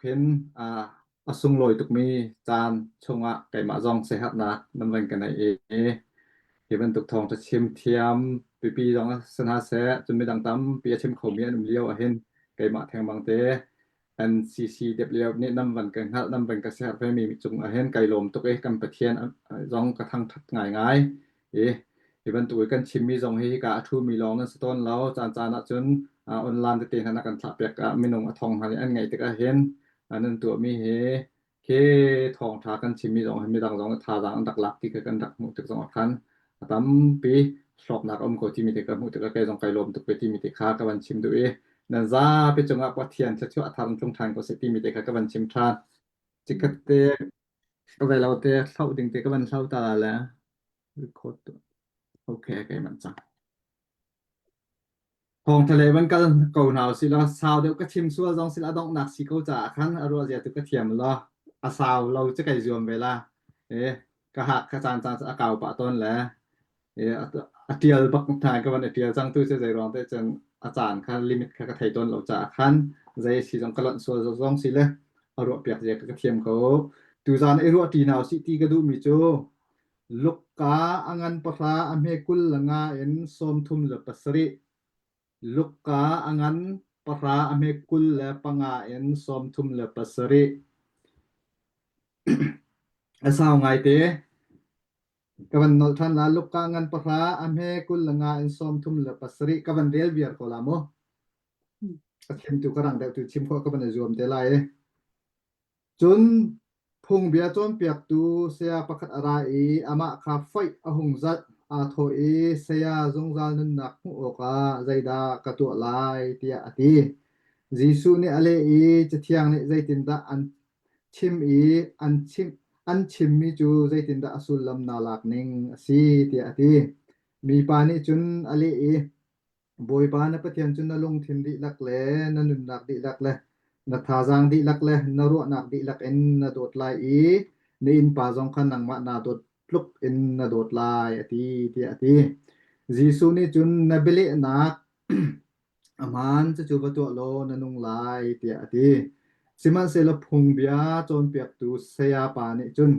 เห็นอสุงลอยตุกมีจานชงอะไก่มาจองเสหับนะนำเวนกันในเห็นมันตุกทองจะเชิมเทียมปีจองสนาแสจนไม่ดังตำปีเชิมเขาเมียนุ่มเลี้ยวเห็นไก่มาแทงบางเตอันซีเดียบเลี้ยวนี่นำวันกันฮะนำเป็นกระแสไฟมีจุงเห็นไก่ลมตุกกันประเทียนจองกระทั่งทัดง่ายเห็นมันตุกกันชิมมีจองให้กะทูมีลองนั่นสต้นแล้วจานจนออนไลน์จะเตียนกันทับเปียกไม่นงทองหาอันไงตึกเห็นอันนั้นตัวมีเคทองทากันชิมมีจองให้มีดังจองทาดังดักลักที่กันดักหมุตึกสองคันตำปีชอบนักอมโคที่มีแต่กับหมุตึกไก่จองไก่ลมตุกไปที่มีแต่ค้ากับวันชิมด้วยนั่นซาไปจงอักวัดเทียนชั่วทำจงทานก็เสร็จที่มีแต่กับวันชิมทานจิกเตก็ไปเราเตะเข้าดึงเตะกับวันเข้าตาแล้วโคตรโอเคไก่มันจังทองทะเลมันก็เก่าหนาวสิละสาวเดี๋ยวก็ชิมซัวจองสิละดอกหนักสิเขาจ่าคันอรัวเสียตุกเทียมละอาสาวเราจะไก่รวมเวลากะหักกะจานอากาศปะต้นแล้วอเตียลบักทายกับวันอเตียลจังตู้เสียใจร้องแต่จังอาจารย์คันลิมิตกะไทยต้นเราจ่าคันใจสิจงกะลันซัวจองสิเลยอรัวเปียกเสียกะเทียมเขาตูจานไอรัวตีหนาวสิตีกระดูมีโจลูกกาอังันปะราอเมกุลละงาเอ็นสมทุมเลปสริลูกกาอังันปะราอเมกุลและปะงาเอ็นสมทุมเลปสริอาสาวไงเตกวันนอท่านลาลูกกาอังันปะราอเมกุลละงาเอ็นสมทุมเลปสริกวันเรียลเวียร์โคลาโมก็เข็มตุกรังเดตุชิมข้อกวันจวมเตไลจนพงเบียจอมเปียกตูเสียประคัดอะไรอามาคาไฟอหงจัดอาโทเสียจงจานุนักหูโอกาใจดากระตัวลายเตียอติจีซูนี่อะไรจะเที่ยงนี่ใจตินดาอันชิมอันชิมมีจูใจตินดาอสุลลำนาลักนิงสีเตียอติมีปานิจุนอะไรบอยปานปะเทียนจุนนลงทิมดิลักเลนนุนักดิลักเลนาทาจังดิลักเลนรัวนักดิลักเอ็นนาโดดลายนี่อินปาจงขันนังมานาโดดลุกเอ็นนาโดดลายอติที่อติจีซูนี่จุนนาเบลนักอามันจะจูบตัวโลนนุงลายที่อติสิมันเซลพงเบียจนเปียกตูเสียปานิจุน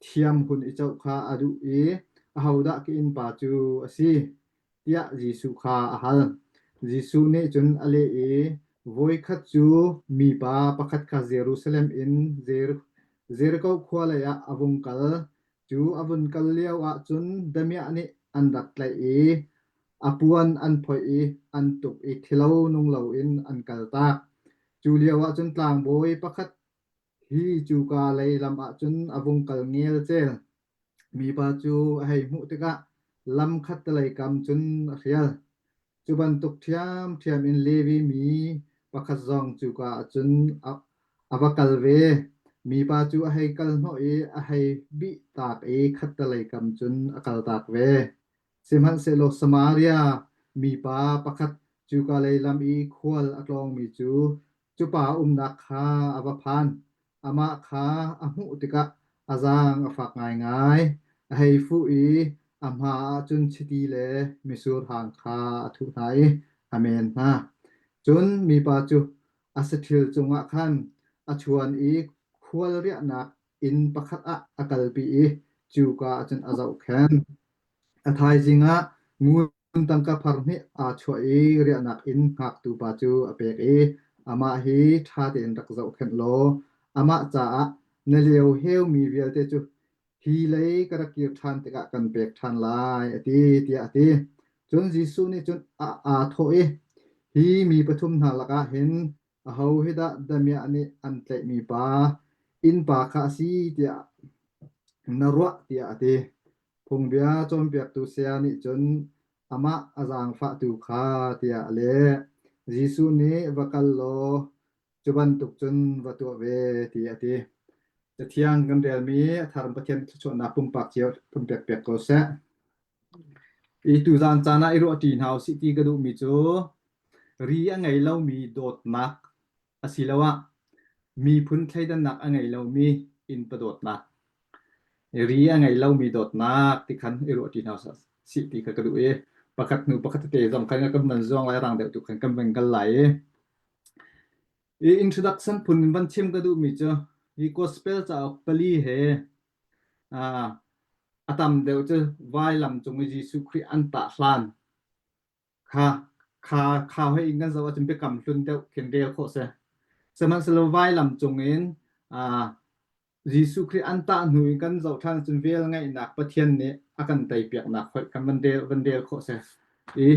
เทียมคุณอิเจ้าข้าอดุอาหูดักอินปาจูอซีเตียจีซูคาอาหัลจีซูนี่จนอะไรvoi khat chu mi pa pakhat kha Jerusalem in Jericho khwala ya avung kal chu avun kal liaw a chun damia ni andak lai apuan an phoi an tuk thilo nung lo in an kal ta chu liaw a chun tlang boi pakhat hi chu ka lai lam a chun avung kal ngel chel mi pa chu hei mu tika lam khat lai kam chun rial chu ban tuk thiam in levi mi pakhat zong chu ka chun avakal ve mi pa chu a hei kal no a hei bi tak khat lai kam chun akal tak ve simhan se lo Samaria mi pa pakhat chu ka lai lam khwal atlong mi chu pa nak kha avaphan ama kha amu tika azang afak ngai a hei fu amha chun chiti le misur hang kha thu thai amen naจนมีปาจุอาสถิลจงะขันอชวนควรเรียนักอินประคัดอากาลปีจูกาจนอาเจ้าแขนอทายจิงะงูตังกะพาร์มิอาชวยเรียนักอินหักตูปาจูอเปกอามาฮีทาเตนรักเจ้าแขนโลอามาจ่าเนเลียวเฮวมีเวียลเตจูฮีเลยกระกิรทันตะกะกันเปกทันลายอติเตียอติจนจิสุนี่จนอาโทฮีมีปฐุมนาลกะเห็นเฮาเฮดะดะเมียนี่อันเตมีปาอินปาคาซีเตียนรัวเตียอติพงเบียจอมเปียกตุเสียนี่จนอามาอาจางฟะตุคาเตียเลจีซูนี่วะกัลโลจุบันตุกจนวะตัวเวเตียติจะเที่ยงกันเรียลมีทารมประเทศชนนาปุ่มปากเจียวปุ่มเปียกๆก็แซะอีตุจานจานะอิรุตีนเฮาสิตีกระดูมีจูรีอังไงเรามีโดดนักอาศิลวะมีพุนไทดันนักอังไงเรามีอินประโดดนักรีอังไงเรามีโดดนักที่คันอิรุตีนเฮาสิตีกระดูประคัดนูประคัดเตะสำคัญกับมันซ่องหลายรังเดียวตุกคันกำลังกันไหล introduction พุนวันชิมก็ดูมีจ้ะgospel จะออกปลีเฮอาตามเดี๋ยวจะวายลำจงเยซูคริสต์อันตะลานข้าให้อิงกันซะว่าจะไปกำลุนเดียวเขียนเดียวโคเสสมันสโลวายลำจงเงินเยซูคริสต์อันตะหนุยกันจะทางจนเวลไงนักประเทศนี้อากันไตเปียกนักกันวันเดียวโคเส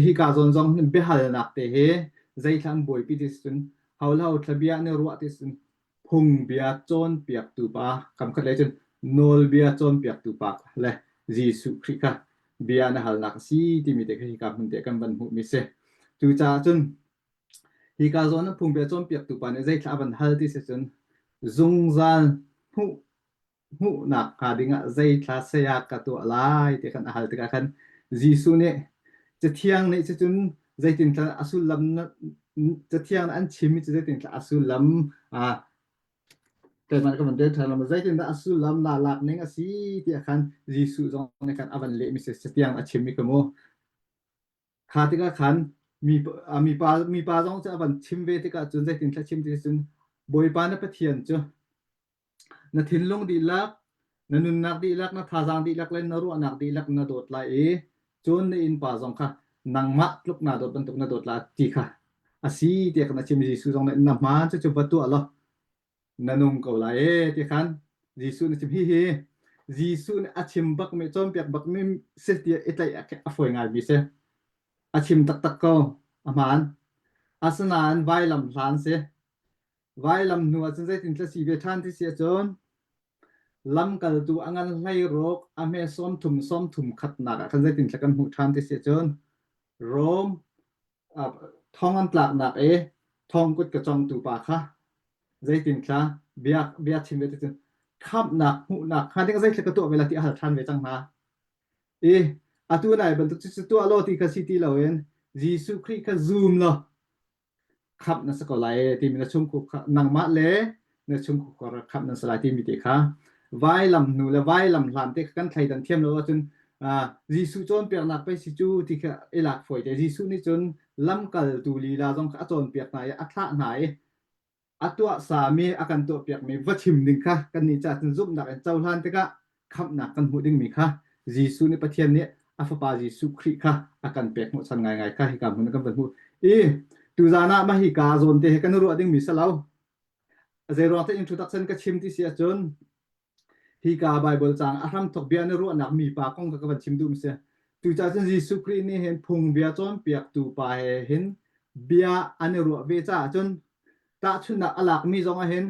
ฮิกาซอนจงเบหัลนักเตะใจทำบ่อยปีที่สุดเฮาเล่าทะเบียนในรัวที่สุดพุงเบียจนเปียกตุปาคำคัดเลยจนโนลเบียจนเปียกตุปาเลยเยซูคริสต์เบียนหัลนักสีที่มีแต่ฮิกามันเตกันบันหุมิเสตูจ่าจนฮิกาซอนพุงเบียจนเปียกตุปาในใจทำบันหัลที่สุดจนซุงซาลหูนักหาดิ่งใจทาเสียกตัวลายที่กันหัลที่กันเยซูเนี่ยจะเที่ยงในจุดใจตินทาอสุลำจะเที่ยงอันชิมิจะตินทาอสุลำแต่มันก็มันเดินทางเราใจตินทาอสุลำลาลักเนงสิที่กันเยซูจงในการอวันเละมิเสจะเที่ยงอันชิมิก็โมขาที่กันมีปาจงจะอวันชิมเวที่กันจนใจตินทาชิมที่จนบอยปานประเทียนจ้ะนาทินลงดีลักนานุนนักดีลักนาทาจางดีลักเล่นนารัวนักดีลักนาโดดไล่จนในอินปาจงค่ะนังมะลุกนาโดดบรรทุกนาโดดลาจีค่ะอาศีเดียกันนะชิมจีซูจงในน้ำมันจะจุบตัวหรอนานุงเกาไล่ที่ขันจีซูนะชิมฮีจีซูนะอาชิมบักไม่จอมเปียกบักไม่เสียที่อิตาลีอฟวยงานบิเซ่อาชิมตักเกาอามันอาสนานไวลำลานเซ่ไวลำหนัวจนใจถึงจะสีเวทันที่เสียจนลำกัลตัวอังันไล่โรคอเมซอนถุมขัดหนักทันใจถึงจะกันหูทันที่เสียจนโรมท้องอันปลากหนักท้องกุดกระจองตูปาค่ะใจถึงจะเบียชิมเวทันขับหนักหูหนักฮันที่ก็ใจจะกระตัวเวลาที่อาหารทันเวจังมาอาตัวไหนบรรทุกจุดตัวโลที่กสิที่เราเองเยซูคริสต์ก็ซูมเลยขับนั่นสกอไลที่มีนชุ่มคุกนังมาเล่นชุ่มคุกขับนั่นสลายที่มีเด็กค่ะไว้ลำนูและไว้ลำหลานเด็กกันไทยดันเทียมแล้วจนเยซูจนเปียกหนักไปสิจูที่เขาหลักฝอยแต่เยซูนี่จนลำกัลตูลีลาจงจนเปียกไหนอัฐะไหนตัวสามีอาการตัวเปียกมีวัชิมหนึ่งค่ะกันนี่จะจนซุ่มหนักเจ้าหลานเด็กขับหนักกันหูดึงมีค่ะเยซูในประเทศนี้อัฟปาเยซูคริสต์ค่ะอาการเปียกหมดสันไงค่ะที่การหูนั้นกันเป็นหูตูจานะมาฮิกาโซนเตะกันรัวดิ้งมิสลาวเจรอนที่อินโทรดักชันก็ชิมที่เสียจนฮิกาไบเบิลจางอารัมทกเบียนรัวนักมีปากของกับชิมดูมิเสตูจาจนเยซูคริสต์นี่เห็นพุงเบียจนเปียกตูปาเห็นเบียอันรัวเวจ้าจนตาชุนนักอลักมีจงเห็น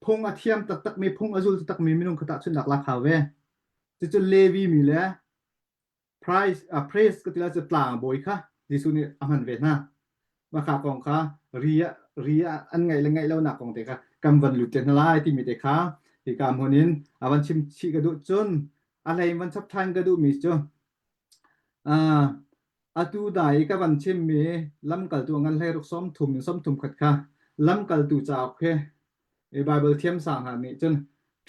พุงอาเทียมตักมีพุงอาจุลตักมีมินุงขตาชุนนักลักหาเวจนเลวีมีแล้วไพรส์ก็ที่เราจะปลางบ่อยค่ะเยซูนี่อามันเวนะมาข่าวของข้าเรียอันไงละไงแล้วหนักของเด็กค่ะกำวันหลุดเจนลายที่มีเด็กค่ะที่กำหัวนินวันชิมชีกระดูจนอะไรวันชับทันกระดูมีจนตูได้กับวันชิมมีลำกัลตัวงั้นให้รักซ้อมถุมขัดค่ะลำกัลตัวจากเพ่ไบเบิลเทียมสั่งหานี่จน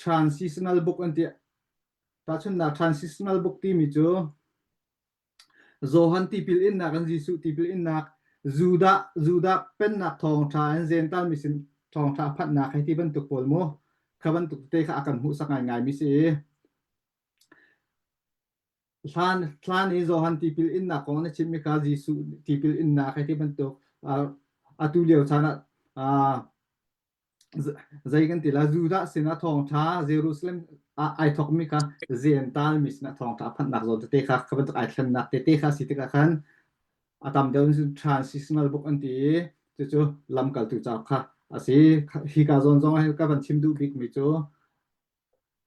transitional book อันเดียตาชนนัก transitional book ที่มีจ้โจฮันที่พิลอินนักกันยิสุที่พิลอินนักจูดาเป็นนักทองทานเซนตันมิสินทองทาพัดนักให้ที่บรรทุกโพลโมขบันทุกเตะอาการหูสักง่ายมิสิทานนี้โจฮันที่พิลอินนักของนั่นชิมิคายิสุที่พิลอินนักให้ที่บรรทุกตุเลียวชนะใจกันที่ละจูดาสินะทองทาเยรูซาเล็มไอทอกมิคาเซนตันมิสินทองทาพัดนักโจเตะค่ะขบันทุกไอเทนนักเตะค่ะสิเตะกันอาตามเดินสู่ transitional book อันที่จู่ๆลำกัลตุจับค่ะอาศัยฮิกาจงให้กับบันชิมดูบิ๊กมิจู่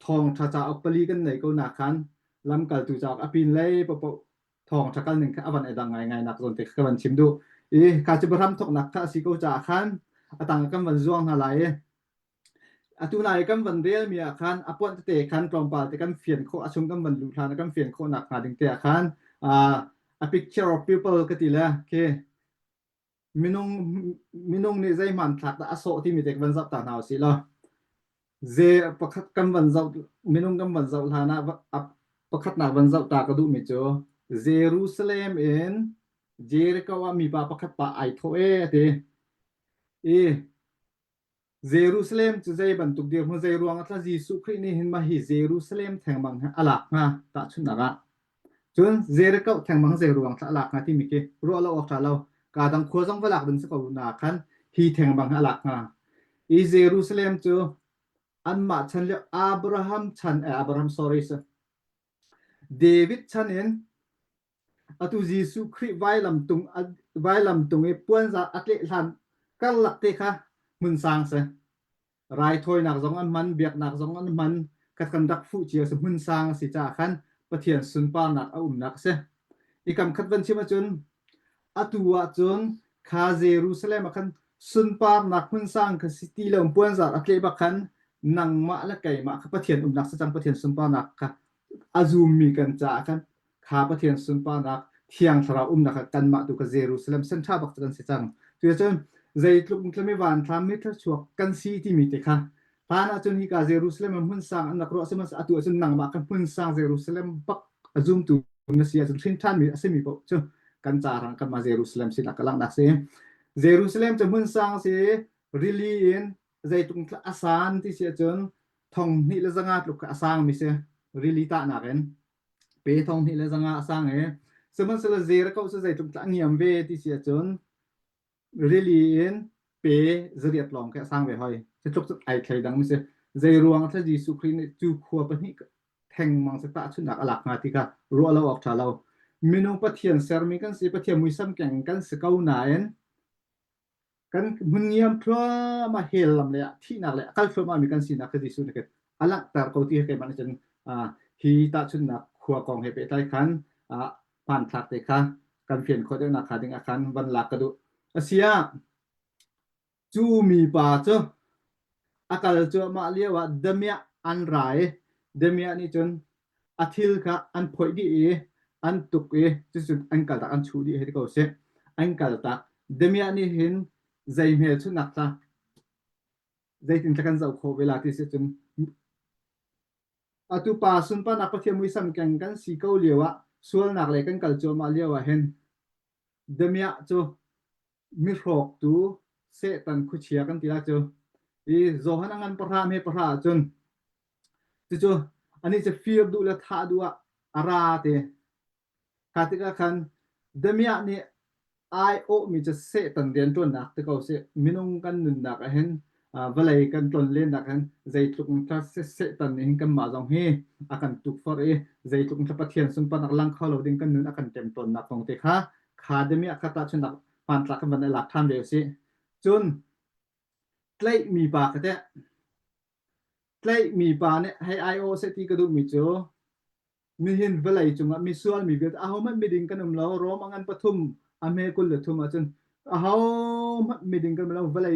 ทองถ้าจะออกไปลีกันไหนก็หนักขันลำกัลตุจับอภินเลยปะทองถ้ากันหนึ่งค่ะวันไอ้ดังไงนักจนเด็กกับบันชิมดูการจะไปทำทอกหนักค่ะสิก็จะขันต่างกันวันช่วงอะไรตุนายกันวันเรียลมีอาคารอปวนเตะขันกลองปาเตกันเฟียนโคอาชุมกันวันลุทานกันเฟียนโคหนักหาดึงเตะขันa picture of people ก็ติละโอเคมินงนี่ใจมันทักตะอโศที่มีเด็กวันซับตาหนาวสิล่ะเจประคัดกันวันซับมินงกันวันซับฐานะประคัดหนักวันซับตากระดูมิจ่อเยรูซาเล็มเองเจริโกว่ามีปาประคัดปาไอโทเอเต เยรูซาเล็มจะใจบรรทุกเดียวมาใจรวงอัตลายิสุครินี่เห็นมาฮิเยรูซาเล็มแทงบังอลักงาตะชุนนักจนเจริกแทงบังใจรวงตะอลักงาที่มีเกรัวเราออกจากเราการดังโคจังเวลาดึงสกาวนาคันฮีแทงบังอลักงาอีเยรูซาเล็มจูอันมาชันเลียอับราฮัมชันอับราฮัม sorry sir เดวิดชันเองอตุยิสุคริไว้ลำตุงไว้ลำตุงไอ้ปวนจะอัตเลทันกัลลักเตคะมุนสังเสรายถอยนักจงอันมันเบียกนักจงอันมันกัดกันดักฟูเจียสมุนสังสิจ่าขันปะเทียนสุนปานักอุ้มนักเสอีกำคัดวันชิมาจนอตัวจนคาเยรูซาเล็มขันสุนปานักมุนสังคสิตีเลมปวนจะอัตเลบักขันนังมาละไก่มาปะเทียนอุ้มนักสังปะเทียนสุนปานักค่ะอาซูมีกันจ่าขันข้าปะเทียนสุนปานักเที่ยงสระนักกันมาตุกเยรูซาเล็มเส้นชาบักกันสิจังตัวจนใจลุกไม่วานทำมิตรชวกกันซีที่มีเตค่ะพานาจนฮิกาเยรูซาเล็มมันสร้างอันนักรอสมัสอตัวจนนังมากันมันสร้างเยรูซาเล็มปักอาซุมตุนเสียจนทิ้งท่านมีอาศัยมีปะจนกันจารังกันมาเยรูซาเล็มสินักกำลังนักเสียเยรูซาเล็มจะมันสร้างเสียริลีเอ็นใจตุงอาสานที่เสียจนทองนี่ละจังอาตุกอาสางมีเสียริลีตาหนักเอ็นเปทองนี่ละจังอาสางสมัสละเจรก็จะใจตุงตั้งยามเวที่เสียจนreally in เปจริยตลองแค่สร้างไว้ให้จะจบไอ้ใครดังไม่ใช่ใจรวงถ้าจีสุครีนจูขัวปนี่แทงมังสตาชุนักอลักงาติการัวเราออกชาเรามินุปะเทียนเซอร์มิกันสิปะเทียนมุยซ้ำแก่งกันสกาวนายนกันมุนเงียมพระมาเฮลลำเลยที่นักเลยกัลฟ์มามีกันสินักจีสุนักอลักแต่เขาที่ให้มันจนฮีตาชุนักขัวกองให้ไปใต้ขันผ่านทักเตค่ะกันเปลี่ยนโคตรนักขาดึงอาคารวันหลักกระดูอาเซียจูมีป่าเจ้าอากาศจะมาเรียกว่าเดมียอันไรเดมียนี่จนอาทิลค่ะอันพอยดีอันตุกจะสุดอันกัลตาอันชูดีให้ที่เขาเสอันกัลตาเดมียนี่เห็นใจเมลชุนักตาใจถึงจะกันเจ้าโคเวลาที่เสจนอตุป่าสุนปานักปะเทียมวิสัมกันกันสีเกาเลียวะส่วนนักเลยกันกัลจะมาเรียกว่าเห็นเดมียจูมิรอกตูเสตันคุเชียกันทีละจูอีโจฮันงันปราเมปราจนจูอันนี้จะฟีร์ดูและท่าดูอาราเตคาติกาคันเดมียนี่ไอโอมีจะเสตันเดียนจนนักที่เขาเสมินุงกันนุนนักเห็นเวลากันจนเล่นนักเห็นใจตุกทัศเสตันนี่กันมาจงเฮอากันตุกฟอร์ใจตุกทัศปะเทียนสุนปนักลังเขาเราดิ้งกันนุนอากันเต็มต้นนักตรงเตค่ะขาเดมียคาตาชนักผ่านหลักกันในหลักฐานเดียวสิจนใกล้มีปากแต่ใกล้มีปากเนี่ยให้ไอโอเซตีกระดูกมีโจมีเห็นเวลาจุงมีส่วนมีเกิดเอามันมีดิ่งกันเราร้อมังปฐุมอเมกุลเลทุมจนเอามีดิ่งกันเราเวลา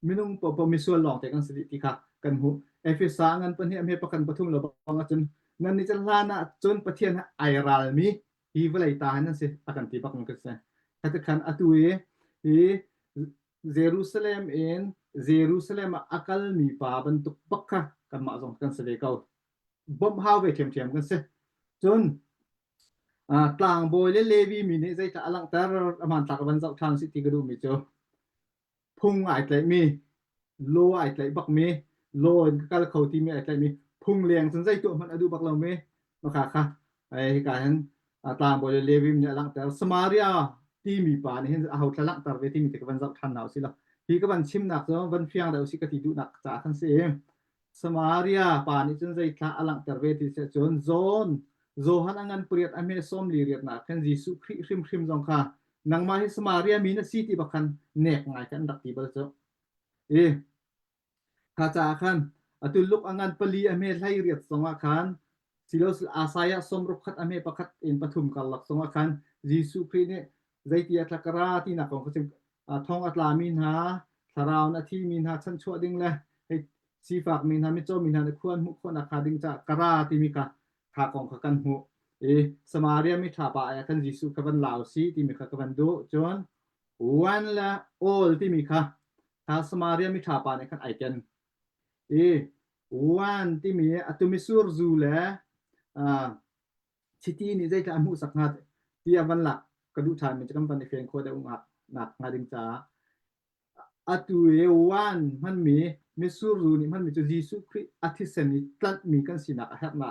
มีนุ่งปมีส่วนหลอกแต่กันสติค่ะกันหูเอฟซางันปนี่อเมประกันปฐุมเราบังจนงั้นนี่จะลานะจนประเทศไอรัลมีที่เวลาตานั่นสิอากันตีปักมันก็เสียถ้าจะขันอตุเอเยรูซาเล็มเองเยรูซาเล็มakal mi pa bantuk bakka kan ma jong kan sele kau bom hawe them them kan se chunตางโบยเลวีมีนี่ใจจะอลังแต่มันตักวันเจ้าทางสิติกระดูมีเจอพุ่งไอ้ไกลมีโลไอ้ไกลบักมีโลกัลเขาที่มีไอ้ไกลมีพุ่งเลียงจนใจตัวมันอดูบักเรามีมาค่ะไอ้การตางโบยเลวีมีอลังแต่สมาเรียที่มีป่านี่เห็นเอาทะลักตาเวที่มีแต่วันเจ้าทันเอาสิละที่ก็วันชิมหนักเนาะวันเฟียงเราสิกติดูหนักจากทั้งเสียสมาเรียป่านี่จนใจทะอลังตาเวที่จนโซนโจฮันอันเปรียดอเมซอมลีเรียดนักกันยิสุคริมจงค่ะนังมาให้สมาเรียมีนสีที่บักคันเนกง่ายกันดักตีบลเจ้าข้าจ้าคันตุลุกอันปลีอเมไลเรียดสงอาคันสิโลสอาศัยสมรุขัดอเมประคัดอินปฐุมกัลลักสงอาคันยิสุคริเนี่ยใจที่อัตกราที่นักของเขาจึงทองอัตลามินหาสาราวนาที่มินหาชั้นชั่วดิ้งเลยให้สีฝากมินหามิโจมินหาในควรมุขนักขาดิ้งจากกราที่มีค่ะข้าของเขากันหูสมาเรียมิถาปะกันยิสุขบันลาวซีที่มีค่ะกันดูจนวันละโอลที่มีค่ะถ้าสมาเรียมิถาปะในกันไอเกนวันที่มีอัตุมิสูร์จูเลชิตีนี่ได้จะอามุสักนัดที่วันละกระดูทานมันจะกำบันในเฟียงโคได้อุ้งหักหนักงาดิงจ้า atu e wan man mi misuru ni man mi to Jesu Christ athisen ni tlat mi kan sinak hat ma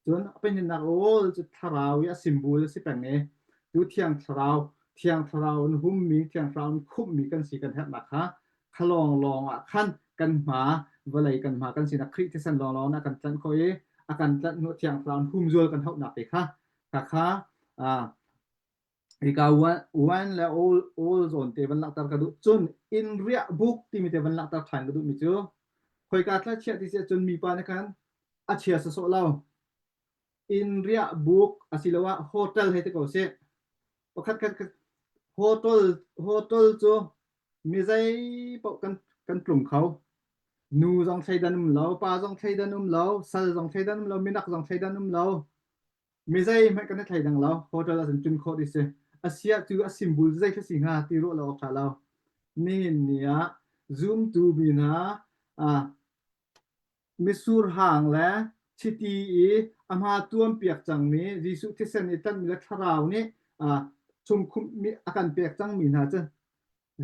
chon pen nak ol chu tharau ya symbol si pang ne tu thiang tharau hum mi thiang tharau khum mi kan si kan hat ma kha khalong a khan kan ma walai kan ma kan sinak Christ san long na kan tlan khoi akan tlat no thiang tharau hum zol kan hau na pe kha kha ika wan la all zone te ban lak tar ka du chun in ria book ti mi te ban lak tar than ka du mi chu khoi ka tla chia ti se chun mi pa na kan a chia sa so law in ria book asilawa hotel he te ko se pakhat hotel chu mi zai pa kan plum khau nu jong thai danum law pa jong thai danum law sal jong thai danum law minak jong thai danum law mi zai mai kan thai dang law hotel asin chun kho di se asia tu a symbol zai ka singa ti ro law kha law ni nia zoom tu bina misur hang la chiti e ama tuam piak chang mi jisu thisen itan mi la tharau ni chum khum mi akan piak chang mi na cha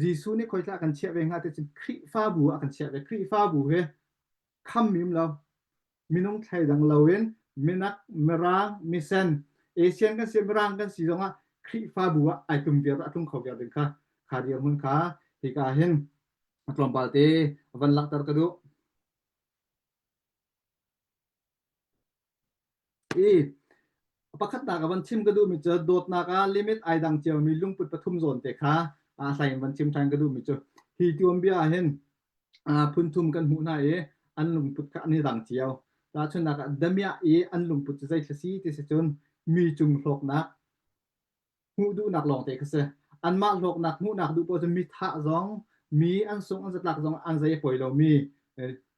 jisu ni khoi tla kan che ve nga te chin khri fa bu akan che ve khri fa bu he kham mim law minong thai dang lawin minak merang misen asian kan semrang kan si zonga khri fa bu ai tum ver atung kho ver din kha dia mun kha hi ka hen atlom balte van lak tar ka du pakhat na ka ban chim ka du mi cha dot na ka limit ai dang cheu mi lungput pathum zon te kha sai ban chim thang ka du mi chu hi tuam bia hen phun thum kan hu na e an lungput ka ni dang cheu ta chun na ka damia e an lungput zai thasi ti se chun mi chung hlok na hu du nak long te kha se an ma hlok nak hu nak du po mi tha zong mi an sung an zatlak zong an zai poi lo mi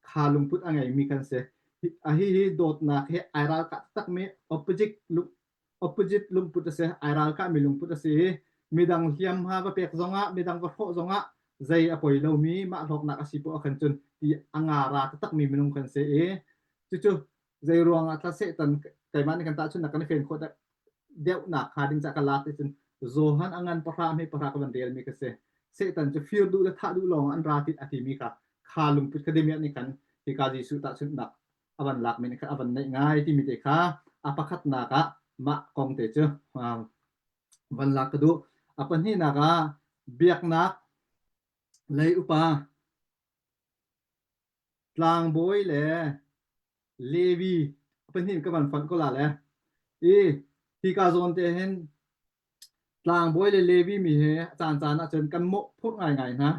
kha lungput angai mi kan se hi dot na he airal ka tak me opposite lungput se airal ka mi lungput se midang hiam ha ba pek zonga midang ba pho zonga zai apoi lo mi ma hlok nak asipo khan chun ti angara tak mi minung khan se chu zai ruang atla se tan kai man kan ta chun na kan fen kho da deu na khading cha kala te chun zohan angan pra me pra ka ban del mi ka se tan chu feel du la tha du long an ratit ati mi ka kha lungput kademia ni kan ti ka ji su ta chun na aban lak min kha aban nei ngai ti mi te kha apakhat na ka ma kong te chu van lak ka du apan hi na ka biak nak lei upa tlang boy le levi apan hi ka ban fan ko la le ti ka zon te hen tlang boy le levi mi he chan a chen kan mo phot ngai na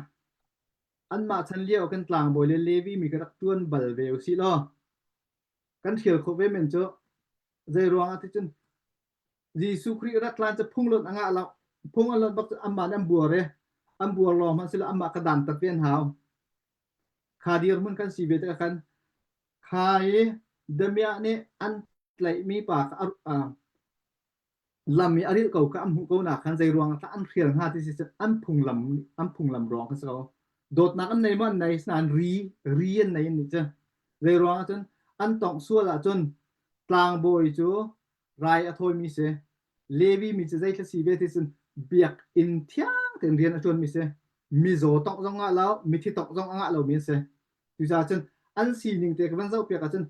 an ma chan liao kan tlang boy le levi mi ka rak tuan bal veu si lo kan thial kho ve men cho zai ruang ati chun Jesu Christ rat lan cha phung lot anga la phung alot bak amma am buare am buar lo man sila amma ka dan tak pen haw khadir mun kan si ve ta kan khai demia ne an tlai mi pa lami ari ko ka am hu ko na khan zai ruang ta an khial ha ti si an phung lam rong ka so dot na kan nei man nei snan ri en nei ni cha zai ruang chun an tong suala chun tlang boy chu rai a thoi mi se levi mi che zai thla si ve ti chun biak in thiang ten rian a chon mi se mi zo tok zong a lao mi thi tok zong anga lo mi se tu cha chun an si ning te ka ban zau pek a chun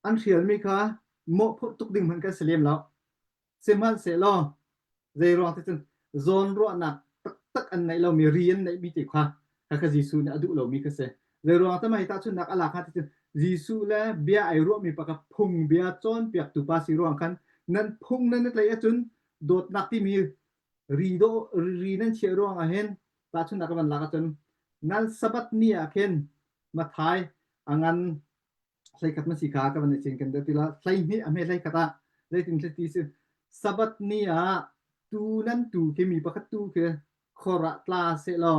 an khial mi kha mo phut tuk ding man ka selem lao seman se lo zai rong te chun zon ro na tak an nei lo mi rian nei mi ti kha ka jisu na adu lo mi ka se zai rong ta mai ta chun nak ala kha ti chun jisu la bia ai ro mi pa ka phung bia chon piak tu pa si rong khan nan phung nan tlai a chun dot nak ti mi ri nan che rong a hen ta chun nak ban la ka chun nan sabat ni a khen ma thai angan sai khat ma si kha ka ban chin kan da ti la sai ni a me sai khata zai tin ti si sabat ni a tu nan tu ke mi pa khat tu ke khora tla se lo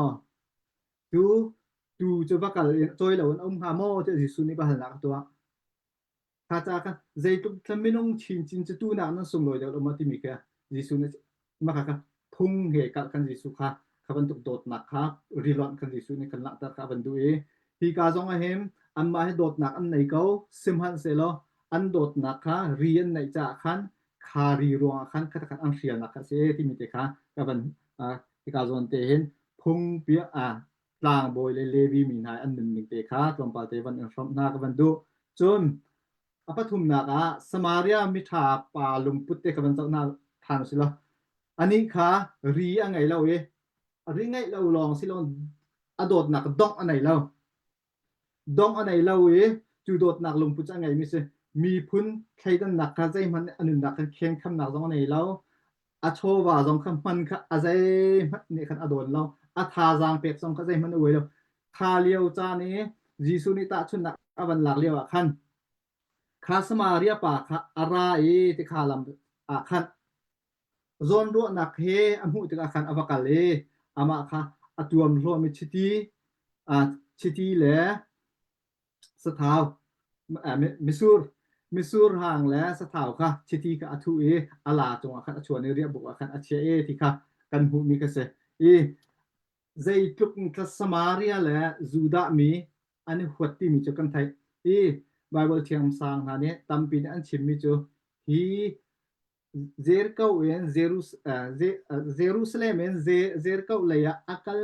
tu cho ba kal choi lo ông ha mo che ji su ni ba hal na to kha cha ka zai tu thaminong chin chu tu na nan sum loi lo ma ti mi ka ji su ni ma ka phung he ka kan ji su kha ban tu dot na kha rilon kan ji su ni kan la ta ka ban du hi ka zong a hem an ma he dot na an nei ko sim han se lo an dot na kha rian nei cha khan kha ri ro khan kha an rian na kha se ti mi te kha ka ban ti ka zon te hen phung pia ปลางโบยเลวีมีนายอันนึงเตคาตรงปาเตวันฟรอมนากันดูจนอปทุมนากะสมาเรียมิถาปาลุมพุตเตกันจักนาทานสิละอันนี้ค่ะรีอังไงเรารีไงเราลองสิลองอโดดหนักดองอันไหนเราดองอันไหนเราจูโดดหนักลุมพุตจังไงมิเสมีพุนใครดันหนักค่ะใจมันอันนึงหนักเคียงคำหนักดองอันไหนเราอโชว่าจงคำมันค่ะอาใจนี่คันอโดนเราอาทาจางเปกจงค่ะใจมันอวยเราทาเลียวจานี้จีสุนิตาชุนหนักอวันหลักเลียวคันคาสมาเรียปาคะอาราติคาลัมคันโซนรัวนักเฮอมุติกาคันอวกาเลอามาคะอตวมโลมิชิตีเลสถาวมิซูร์ห่างและสถาวค่ะชิตีกะอทุอาลาจงคันอชวนเรียบุกคันอเชที่ค่ะกันหูมีกะเสใจตุกคาสมาเรียและจูดามีอันนี้หัวที่มีจกันไทยBible เทียมสร้างหาเนี่ยตำปีนอันชิมมิจูฮีเจรเกาเอนเจรูซาเล็มเอนเจรเกาเลยอักล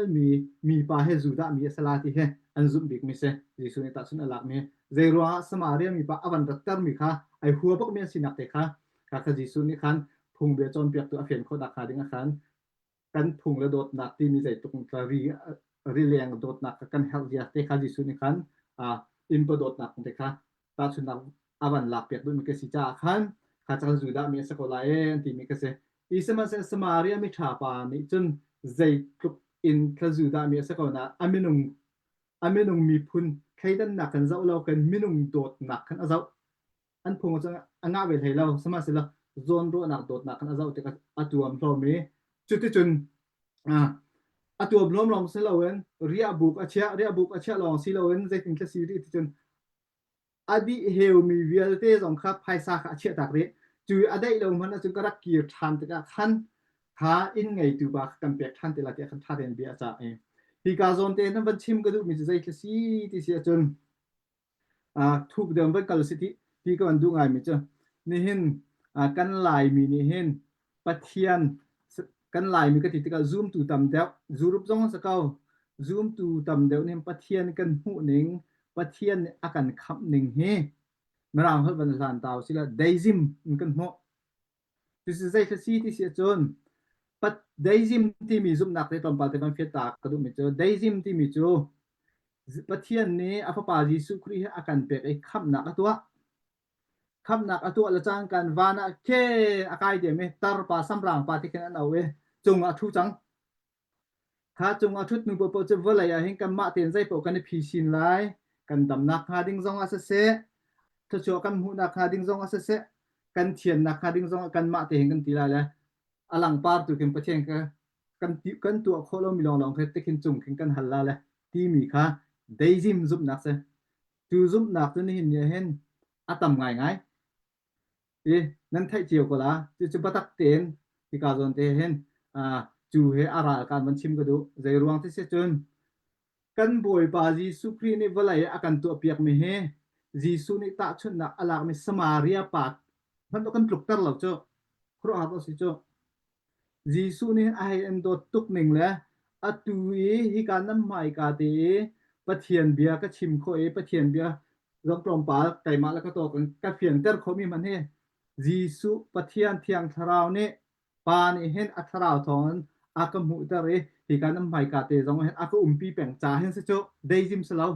มีปาเฮจูดามีสลาติเฮอันซุมบิกมิเซจิสุนิตัสุนอลักมีเจรัวสมาเรียมีปาอวันรัตเตอร์มีค่ะไอหัวพวกเมียสินักเตค่ะค่ะจิสุนิคันพุงเบียจนเปียกตัวเฟียนโคดักคาดิงคันกันพุงและโดดนักที่มีใจตุกรีเลียงโดดนักกันเฮลเดียเตค่ะจิสุนิคันอินปโดดนักเตค่ะตาชุนักอวันหลักเปียกด้วยมีกสิจาคันข้าจะจูดามีสกอลาที่มีกษอีสมาเซสมาเรียมิชาปานิจนใจกลุกอินข้าจูดามีสกอลนาอามินุงมีพุนใครดันหนักกันเจ้าเรากันมินุงโดดหนักกันเจ้าอันพงจะอ่างเวทให้เราสมาเสละโซนรัวหนักโดดหนักกันเจ้าแต่ก็อัตวมพร้อมมีจุดที่จนอัตวมล้อมลองสิเราเองเรียบุกอาเชียลองสิเราเองใจถึงแค่ซีรีส์ที่จนอดีเฮลมีเวลเตสองครับภายซาขะเชียตักเรจูอได้ลงมันจุกรักเกียรทันตะคันหาอินไงตูบากันเปียกทันเตละเตคันท่าเดนเบียจ่าที่กาซอนเตนั้นวันชิมก็ดูมีใจคสีที่เสียจนทุกเดิมวันกัลสิติที่ก็วันดูง่ายมิจ้ะนี่เห็นกันลายมีนี่เห็นปัทเทียนกันลายมีก็ติดกับซูมตูตำเดวซูรุปจงสกาวซูมตูตำเดวนี่ปัทเทียนกันหูหนิงปัทเทียนอาการขับหนึ่งเฮมารามเฮบันลานตาวสิละไดซิมกันหัวที่สิใจคสีที่เสียจนปัดไดซิมที่มีซุมนักในตอนปาเตมันเฟียตากระดูมิจไดซิมที่มีจูปัทเทียนนี้อภปาจิสุครีอาการเปกไอ้ขับนักตัวละจางกันวานะเคอากายเดเมตารปาสัมรางปาติกันเอาจงอทุจังถ้าจงอทุนุปปจะวะเลยเห็นกันมาเตียนใจปกันพีชินไลกันดำนักหาดิ้งจงอาเสถ้าชัวกันหูนักหาดิ้งจงอาเสกันเทียนนักหาดิ้งจงกันมาเตียนกันตีลาเลยอลังปาร์ตุกันประเทศกันตัวโคโลมิลองเพชรติกินจุ่มกันหันลาเลยที่มีค่ะไดซิมซุปนักเสจูซุปนักตัวนี้เห็นอาตมง่ายนั่นไทยเจียวก็ละจะปะตักเต็นที่กาจนเตเห็นจูเฮอาราการมันชิมก็ดูใจรวงที่เสียจนกันบ่อยปาจีสุครีนี่วลัยอาการตัวเปียกไม่เฮจีสุนี่ตาชนนักอลากไม่สมาเรียปากมันต้องกันปลุกตลอดเจ้าครัวหาตัวสิเจ้าจีสุนี่ไอเอ็นโดตุกหนึ่งแล้วอตุยฮิการน้ำใหม่กาเตปะเทียนเบียก็ชิมโคปะเทียนเบียร้องปลอมปาไก่มาแล้วก็ตัวกันกะเพียนเตอร์เขามีมันเฮจีสุปะเทียนเทียงทราวนี่ปานี่เห็นอัทราวทอนอากมุตระฮิการน้ำใหม่กาเตจงเห็นอากปีแป่งจ่าเห็นสิเจ้าได้จิมสลาว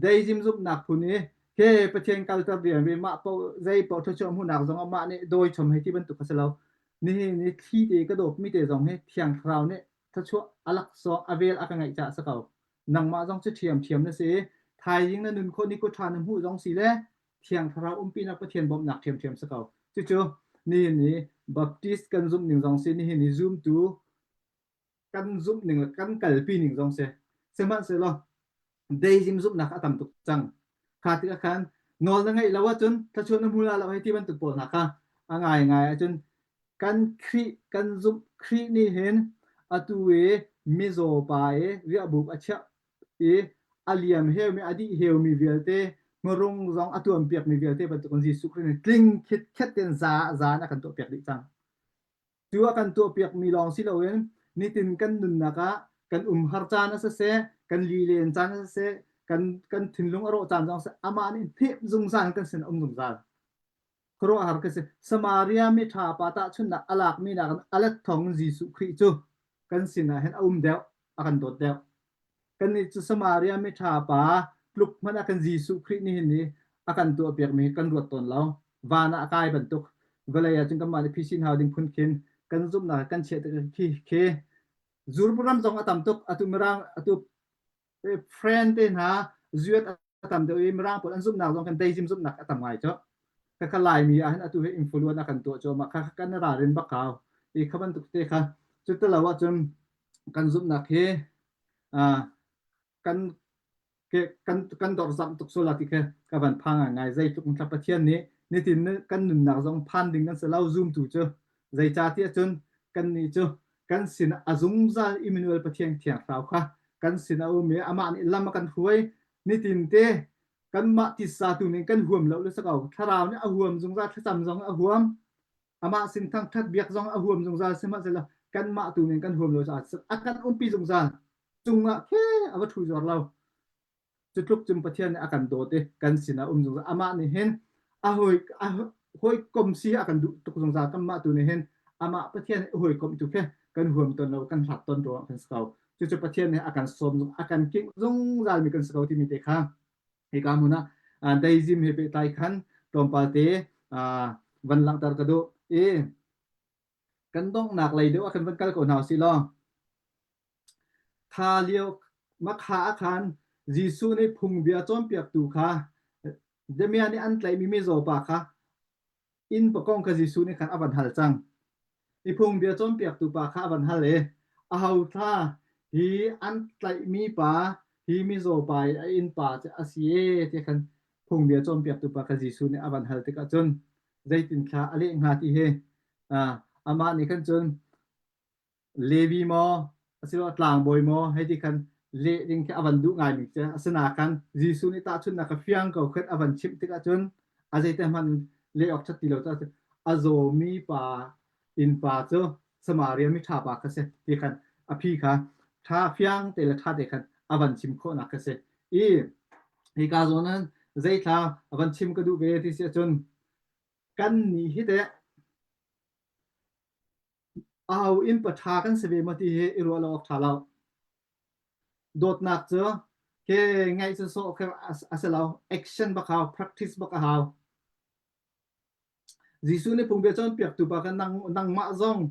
ได้จิมซุปหนักผู้นี้เคปะเทียนกัลตะเบียนเวมาปอใจปอทชมหูหนักจงมานี่โดยชมให้ที่บรรทุกสลาวนี่ที่เตกระโดดมีเตจงให้เทียงทราวนี่ทชวอลักซออเวลอากไงจ่าสกาวนังมาจงจะเทียมนะสิไทยยิงนั้น1คนนี้ก็ทานหูจงสิแลเทียงทราวปีนักปะเทียนบ่หนักเทียมสกาวจู่ๆนี่บัพติสกันซุม1จงสินี่ซุมตูกันซุม1กันกัลปี1จงสิเสมันเสลอได้จิมซุมนักอตัมตุกจังขาติกะคันนอลไงลาวจนถ้าชวนมูลาเราให้ที่มันตุกปนนะคะง่ายจนกันกันซุมครีนี่เห็นอตุเอมิโซปาเรียบุกอชะอาลียมเฮลมีอดีเฮลมีเวลเตมรงจงอตุมเปียกมีเวลเตบัตุคนจีสุครีนกลิ้งคิดเต็นซานะกันตัวเปียกดิจังตัวกันตัวเปียกมีลองสิเราเองนี่ตินกันนุนนะคะ กันhar chan ase se kan li len chan ase se kan thinlung aro chan jong se ama ni phep jung san kan sin jung zal khro har ke se samaria mi tha pa ta chun na alak mi na kan alat thong jisu khri chu kan sin na hen deu akan dot deu kan ni chu samaria mi tha pa pluk man akan jisu khri ni hin ni akan tu piak mi kan ruat ton lo wana akai ban tuk velaya chung kam ma ni phisin hawding phun kin kan zum na kan che ki ke zurpuram jong atam tuk atu merang atu friend te na zuet atam de merang pon zum na jong kan dei jim zum nak atam ngai cho ka kalai mi a atu he influence akan to cho ma kha kan ra ren ba kaw e khaban tuk te kha chu te lawa chum kan zum na ke kan dor zam tuk so la ti ke ka ban phang ngai zai tuk thap pathian ni tin kan nun na jong phan ding kan se lau zoom tu cho zai cha ti chun kan ni cho kan sin azung zal Emmanuel pathian thiang raw kha kan sin au me ama ni lam kan huai ni tin te kan ma ti sa tu ni kan huam lo le sakau tharaw ni a huam jung za tham jong a huam ama sin thang that biak jong a huam jung za se ma se la kan ma tu ni kan huam lo sa akan pi jung za chunga ke awa thu jor lo chutluk chum pathian akan do te kan sin a jung za ama ni hen a hoi kom si akan du tuk jung za kan ma tu ni hen ama pathian hoi kom tu ke kan huam ton lo kan hlat ton ro kan sakau chu pathian ni akan som akan king jung zal mi kan sakau ti mi te kha e ka muna dai jim he pe tai khan tom pa te van lang tar ka do kan dong nak lai de wa kan van kal ko naw si lo kha liao ma kha khan jisu ni phung bia chom piak tu kha demia ni an tlai mi me zo pa kha in pakong ka jisu ni khan avan hal chang i phung bia chom piak tu pa kha avan hal le a hau tha hi an tlai mi pa hi mi zo pai in pa che asie te khan phung bia chom piak tu pa ka jisu ni avan hal te ka chon zaitin kha ale nga ti he ama ni khan chon levi mo asilo tlang boy mo he ti khan le ding kha avan du ngai mi che asana kan jisu ni ta chun na ka fiang ko khat avan chip te ka chon azai te man le ok chat ti lo ta azo mi pa in pa cho samaria mi tha pa ka se ti khan a phi kha tha fiang te la tha te khan avan chim kho na ka se hi ka zo nan zai tha avan chim ka du ve ti se chon kan ni hi te au in pa tha kan se ve ma ti he iro lo ok tha lo dot nak cho ke ngai so so ke asalo action ba khaw practice ba khaw jisu ni pung be chon piak tu pa kan nang ma zong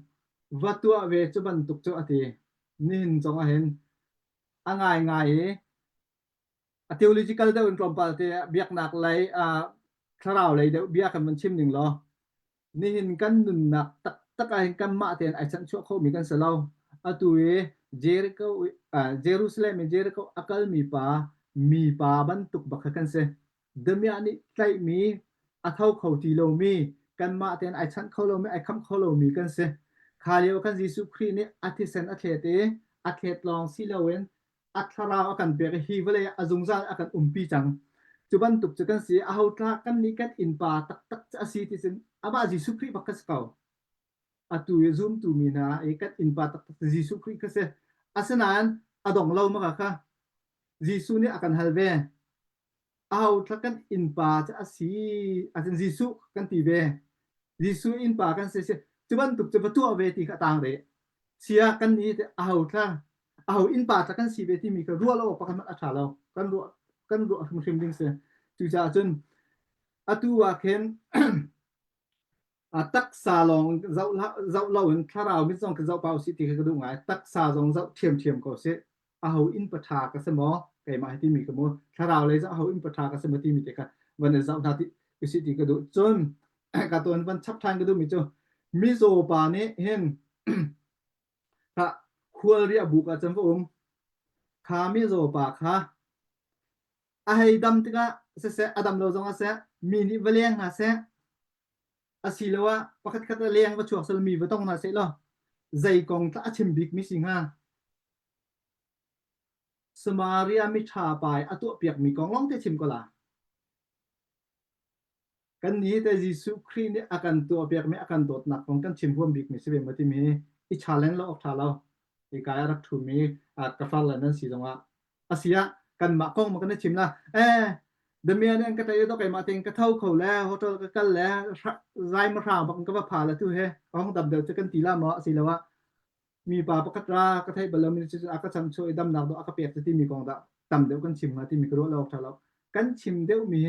watua ve chu ban tuk cho ati nin chong a hen angai ngai a theological da un from pa te biak nak lai kharau lai de biak kan man chim ning lo ni hin kan nun nak tak ai kan ma ten ai chan chu kho mi kan salo atu e jericho jerusalem jericho akal mi pa ban tuk ba kan se demia ni tlai mi a thau khau ti lo mi kan ma ten ai chan kho lo mi ai kham kho lo mi kan se kha leo kan jisu khri ni athi sen a the atlet long si lo wen athara akan be hi vele azung za akan umpi chang chuban tuk chukan si a hau tla kan ni kan in pa tak asi ti sin aba jisu khri bakas kau atu zoom tu mi na e kat in pa tak jisu khri ka se asanan adong lo ma kha jisu ni akan halve au thakan in pa cha asi atin jisu kan ti ve jisu in pa kan se chuban tuk chu tu ave ti kha tang re sia kan ni te au in pa ta kan si ve ti mi ka rualo pa kan a tha lo kan ru hrim ding se tu cha chun atu wa khen tak sa long zau lo in tharau mi jong ka zau pau si ti ka du ngai tak sa jong zau thiam ko se au in pa tha ka se mo kai ma ti mi ka mo tharau le zau au in pa tha ka se ma ti mi te ka wan zau na ti si ti ka du chon ka ton ban chap thang ka du mi cho mi zo pa ne hen ta khwal ri abu ka cham om kha mi zo pa kha a hai dam ti ka se adam lo jong a se mi ni veleng ha se asilawa pakhat khat leng wa chuak sal mi wa tong na se lo zai kong ta chim bik mi singa samaria mi tha pai atu piak mi kong long te chim ko la kan ni te jisu khri ni akan to piak mi akan dot nak kong kan chim huam bik mi se ma ti mi i challenge lo ok tha lo อีกายรักทุมีกะฟัลนั้นสิจงว่าอาเซียกันมะกงมันก็ชิมละเดเมียเนี่ยก็ได้ต้องไปมาติงก็เท่าเขาแล้วโฮเทลก็กันแล้วไล่มาทางบังก็ว่าผ่าแล้วทุเฮของดับเดียวจะกันตีละหมอสิแล้วว่ามีปลาปกตราก็ให้บลมีจะอากาศช่วยดำหนักdoอากาศเปียกที่มีกองดะตำเดียวกันชิมมาที่มีกระโดดแล้วแล้วกันชิมเดียวมี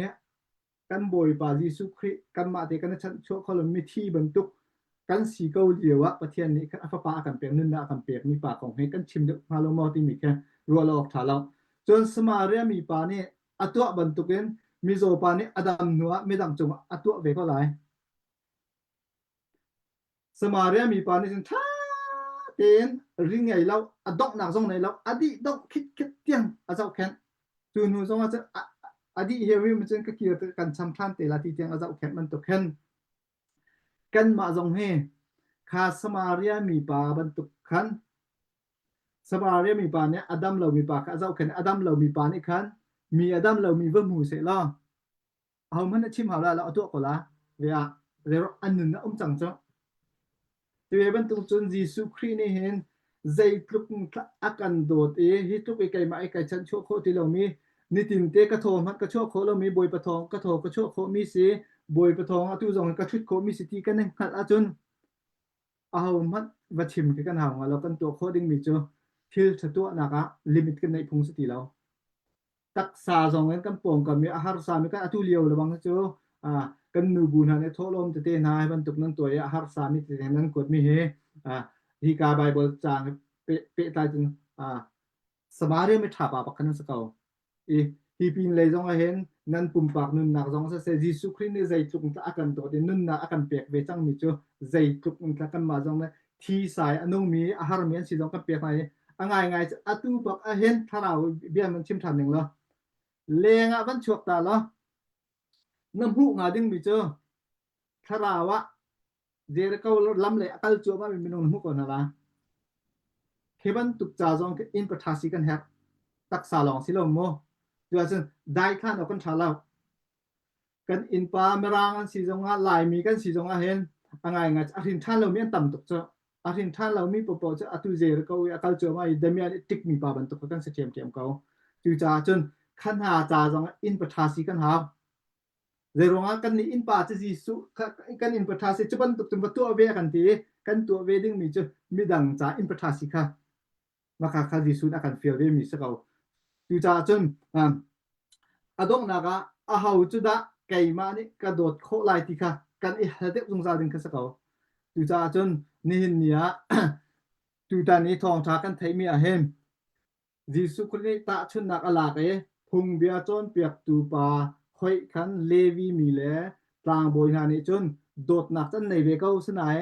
กันบ่อยปาจิสุคริกันมาติกันช่วยเขาเลยมีที่บรรทุกกันสีเกาเดียวประเทศนี้อัฟปากันเปียกนึงนะกันเปียกมีปากของให้กันชิมเดียวมาลงมาที่มีแค่รัวแล้วแล้วจนสมาเรียมีปานี่อตัวบรรทุกเองมีโซปานี่อดัมนัวไม่ดังจงอตัวเวก็หลายสมาเรียมีปานี่สิท่าเต็นริงใหญ่แล้วอดอกหนักทรงไหนแล้วอดีดอกคิดเตียงอาเจ้าแค้นจูนูทรงว่าจะอดีเฮวิมันจึงก็เกี่ยวกันชำท่านเตลาที่เตียงอาเจ้าแค้นมันตกแค้นกันมาทรงเฮคาสมาเรียมีปาบรรทุกคันสมาเรียมีปาเนี่ยอดัมเรามีปาอาเจ้าแค้นอดัมเรามีปานี่คันมีอดัมเรามีเวมูเสล่ะเอามันชิมหาแล้วเอาตัวก็ละเวียเรอันนึงนะจังจ้ะที่เวบันตุจนยิสุครินี่เห็นใจลุกอากันโดดฮิตุกไกมาไอไกชันชั่วโคที่เรามีนิตินเตกะโทมันกะชั่วโคเรามีบอยปะทองกะโทกะชั่วโคมีสิบอยปะทองอตุจงกะชุดโคมีสิที่กันนึงขัดอาจุนเอามันวัชิมกันหาว่าเรากันตัวโคดิ้งมีจ้ะที่ตัวนักลิมิตกันในพงสติเราตักษาจงกันปองกันมีอาหารสามีกันอตุเลียวระวังจ้ะกันนูบุญหาในโทลมจะเตนายบรรทุกนั้นตัวอาหารสามีที่นั้นกดมีเฮฮีกาไบเบิลจางเปตายจนสมาเรียไม่ถาปาปักนั้นสักเอาฮีปีนเลยจงเห็นนั้นปุ่มปากนุนนักจงเสยิสุครินใจจุกตะอากันตัวเดนุนนักอากันเปียกเวจังมีจ้ะใจจุกตะกันมาจงที่สายอนุมีอาหารเมียนสิจงกันเปียกไปง่ายๆอตุปักเห็นถ้าเราเบียมันชิมทันหนึ่งแล้วเลงวันชวกตาแล้วน้ำหูงาดึงมีเจอถ้าเราวะเจอเขาล้ำเลยอัลจัวมาเป็นน้ำหูก่อนนะล่ะเคบันตุกจ่าจงอินประทัสิกันแฮกตักษาลองสิลมโมดูว่าซึ่งได้ข้านเอากันชาลาวกันอินปาเมรังสิจงลายมีกันสิจงเห็นง่ายๆอาทินท่านเรามีอันต่ำตุกเจออาทินท่านเรามีปปจะอตุเจอเขาอัลจัวมาเดมีอันติกมีปาบันตุกกันเสียมเขาดูจ่าจนขันหาจ่าจงอินประทัสิกันหาเรื่องกันนี่อินปาจะจิสุกันอินประทาสิจุบันตุกตุมตัวเวกันทีกันตัวเวดิ้งมีจะมีดังจ่าอินประทาสิค่ะมาค่ะค่ะจิสุนักกันเฟียเวมีสักเอาดูจ่าจนอดงนักอาหาวจุดะไก่มานี่กระโดดโคไลติค่ะกันอีเด็กสงสารดึงกันสักเอาดูจ่าจนนี่เนี่ยดูตานี้ทองทากันไทยมีอาเฮมจิสุคนนี้ตาชุนนักอลากพุงเบียจนเปียกตูปาค่อยคันเลวีมีแลตางบอยหานี่จนโดดหนักจันในเวเก้าสนาย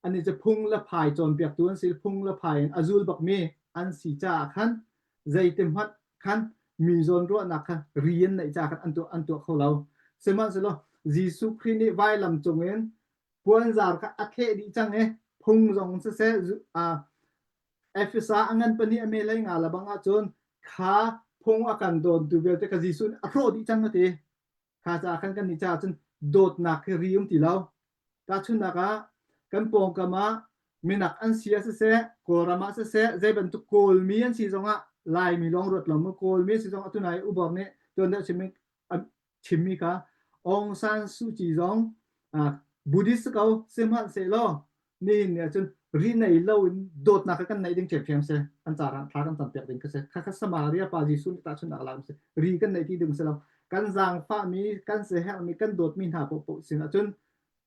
อันนี้จะพุ่งละพายจนเปียกตัวสิพุ่งละพายอาซูลบักเมอันสีจ่าคันใจเต็มหัดคันมีโซนรัวหนักคันเรียนในจ่าคันอันตัวเขาเราเสมันสิโลยิสุครินี่ไว้ลำจงปวนจาร์กอักเคดิจังพุ่งจงเสเอฟซาอันนั้นปนี่อเมลัยงาละบังอาจนขาพุ่งอากันโดนดูเวลแต่กยิสุนอโรดิจังนะเตข้าจะกันนิจาจนโดดนักริยมติเราตาชุนนักกันปองกมามีนักอันเสียเสโกรามาเสใจบรรทุกโกลมีอันสีจงลายมีลองรถลมโกลมีสีจงตุนายอุบลเนี่ยจนได้ชิมิกาองซานซูจีจงบุดิสเขาเสมันเสลอนี่เนี่ยจนรีในเล่าโดดนักกันในดึงเจ็บเพียงเสอันจาระทากันตันเปียกดึงก็เสข้าสมาเรียปาจิสุนตาชุนนักลามเสรีกันในที่ดึงเสลากันจางฟ้ามีกันเสหมีกันโดดมีหาปปสินะจน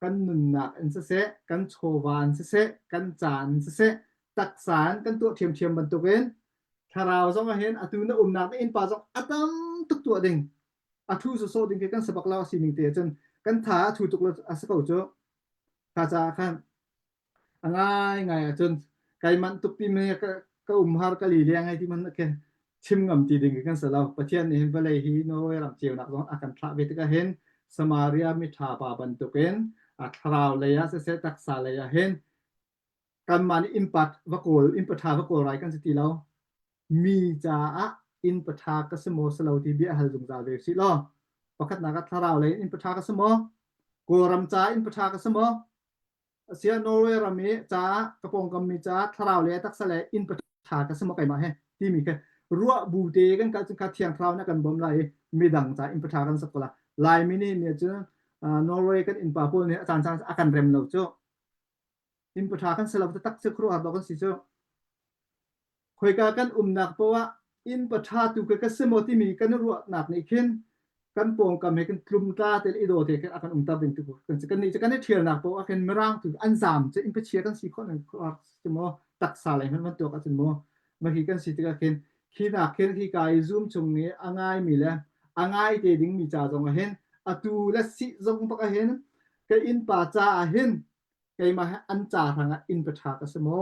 กันนุนนักอันเสกันโชวานเสกันจานเสตักสารกันตัวเทียมบรรทุกเองถ้าเราส่งมาเห็นอตุนนักอินปาจงอตัมตุกตัวดึงอทุโซดึงกันสบักลาวสิมิงเตจนกันถาถูตุกลอสกาวโจกาจาคันง่ายจนไกมันตุกที่มีก็หาร์กะลีเลียงไงที่มันแค่ชิมงำตีดึงกันสลาวประเทศนี้เวลาฮีโนเวรัมเจียวนักร้องอาการพระเวทก็เห็นสมาเรียมิถาปาบันตุกเองคราวเลยเสตักษาเลยเห็นกันมันอินปัตวโกลอินปทาวโกไรกันสติเรามีจาอินปทากสมอสลาวที่เบียหัลจุงจาเวสิลอประคัดนักคราวเลยอินปทากสมอโกรัมจาอินปทากสมอเสียโนเวรามีจากระปงกมีจาคราวเลยตักษาเลยอินป ทาก็สมไกมาให้ที่มีแค่รัวบูเตกันก็จะเที่ยงคราวนะกันบ่มไหลมีดังจากอินปทากันสักละลายมินี่เนี่ยจะนอร์เวย์กันอินปาปัวเนี่ยอาจารย์อากันเรมเราจ้ะอินปทากันสลับตักสักครู่ดอกกันสิจ้ะคอยกันนักเพราะว่าอินปทาตุกก็สมที่มีกันรัวหนักนี่ขึ้นกันปองกันให้กันกลุ่มตาเตลอีโดเตกันอากันตาเป็นตุกกันจะกันนี่จะกันได้เที่ยวหนักเพราะว่ากันไม่ร่างถึงอัน3จะอินปเชียกัน4คนนึงจะมอตักษาอะไรมันตัวกันจะมอมาคิกันสิตะกันขีนักเข็นขี้กายซูมชงนี้อ่างายมีแล้วอ่างายเตดิ้งมีจ่าจงเห็นอตูและสิจงปะเห็นก็อินป่าจ่าเห็นก็มาอันจ่าทางอินปทาก็สมอ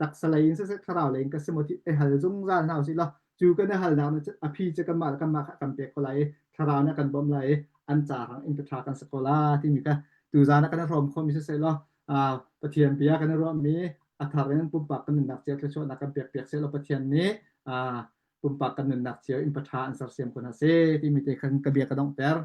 ตักสลายอินเสกคราวเลยก็สมอที่หัลจงจานเอาสิละจูกันในหัลนาวจะอภิจะกันมากันเปกคนไหลคราวนะกันบ่มไหลอันจ่าทางอินปทากันสกอลาที่มีก็ตูจานะกันรวมคนมีเสละประเทียนเปียกันรวมมีอัฐาเรนปุ่มปากกันหนักเจียกระโชนักกันเปียกเสละประเทียนนี้ปุ่มปากกันหนักเจียวอินปทาอันสัรเสียมคนฮาเซที่มีแต่คันกระเบียกระดองเตอร์